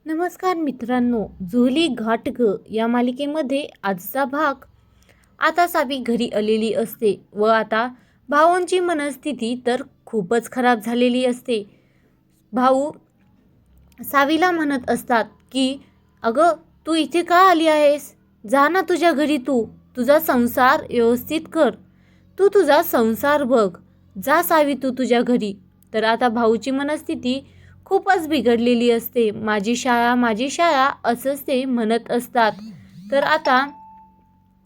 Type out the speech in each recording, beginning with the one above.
नमस्कार मित्रांनो, झोली घाट ग या मालिकेमध्ये आजचा भाग. आता सावी घरी आलेली असते व आता भाऊंची मनस्थिती तर खूपच खराब झालेली असते. भाऊ सावीला म्हणत असतात की अगं तू इथे का आली आहेस? जा ना तुझ्या घरी, तू तुझा संसार व्यवस्थित कर, तू तुझा संसार बघ, जा सावी तू तुझ्या घरी. तर आता भाऊची मनस्थिती खूपच बिघडलेली असते. माझी शाळा असंच ते म्हणत असतात. तर आता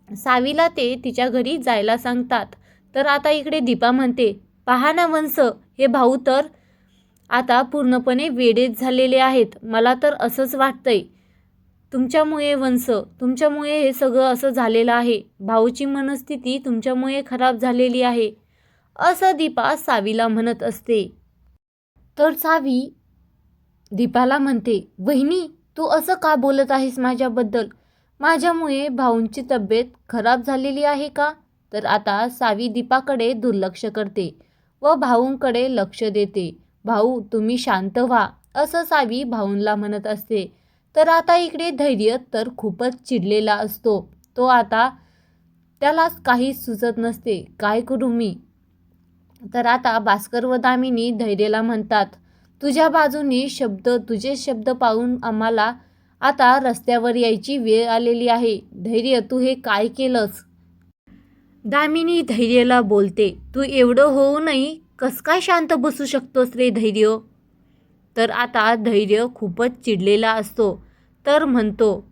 सावीला ते तिच्या घरी जायला सांगतात. तर आता इकडे दीपा म्हणते, पहा ना वंश, हे भाऊ तर आता पूर्णपणे वेडेच झालेले आहेत. मला तर असंच वाटतंय, तुमच्यामुळे वंश, तुमच्यामुळे हे सगळं असं झालेलं आहे. भाऊची मनस्थिती तुमच्यामुळे खराब झालेली आहे, असं दीपा सावीला म्हणत असते. तर सावी दीपाला म्हणते, वहिनी तू असं का बोलत आहेस माझ्याबद्दल? माझ्यामुळे भाऊंची तब्येत खराब झालेली आहे का? तर आता सावी दीपाकडे दुर्लक्ष करते व भाऊंकडे लक्ष देते. भाऊ तुम्ही शांत व्हा, असं सावी भाऊंला म्हणत असते. तर आता इकडे धैर्य तर खूपच चिडलेला असतो. तो आता त्याला काही सुचत नसते, काय करू मी? तर आता भास्कर व दामिनी धैर्याला म्हणतात, तुझ्या बाजूने तुझे शब्द पाहून आम्हाला आता रस्त्यावर यायची वेळ आलेली आहे. धैर्य तू हे काय केलंस? दामिनी धैर्याला बोलते, तू एवढं होऊनही कस काय शांत बसू शकतोस रे धैर्य? तर आता धैर्य खूपच चिडलेला असतो. तर म्हणतो,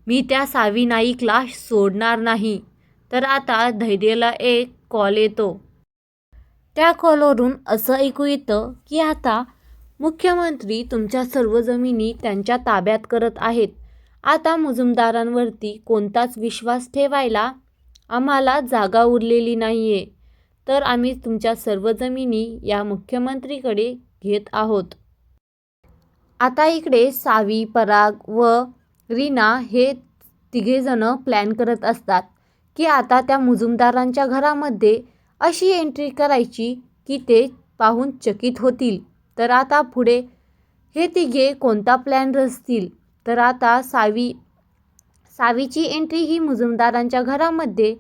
मी त्या सावी नाईकला सोडणार नाही. तर आता धैर्याला एक कॉल येतो. त्या कॉलवरून असं ऐकू येतं की आता मुख्यमंत्री तुमच्या सर्व जमिनी त्यांच्या ताब्यात करत आहेत. आता मुजुमदारांवरती कोणताच विश्वास ठेवायला आम्हाला जागा उरलेली नाही आहे. तर आम्ही तुमच्या सर्व जमिनी या मुख्यमंत्रीकडे घेत आहोत. आता इकडे सावी, पराग व रीना हे तिघेजण प्लॅन करत असतात की आता त्या मुजुमदारांच्या घरामध्ये अशी एंट्री करायची की ते पाहून चकित होतील. तर आता पुढे हे तिघे कोणता प्लॅन रचतील? तर आता सावीची एंट्री ही मुजुमदारांच्या घरामध्ये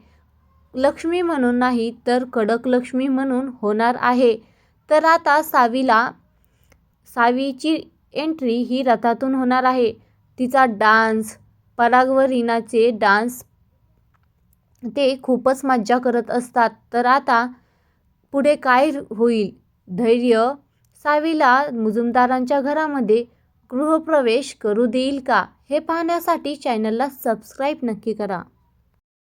लक्ष्मी म्हणून नाही तर कडक लक्ष्मी म्हणून होणार आहे. तर आता सावीची एंट्री ही रथातून होणार आहे. तिचा डान्स, पराग व रीनाचे डान्स, ते खूपच मज्जा करत असतात. तर आता पुढे काय होईल? धैर्य सावीला मुजुमदारांच्या घरामध्ये गृहप्रवेश करू देईल का? हे पाहण्यासाठी चॅनलला सबस्क्राईब नक्की करा.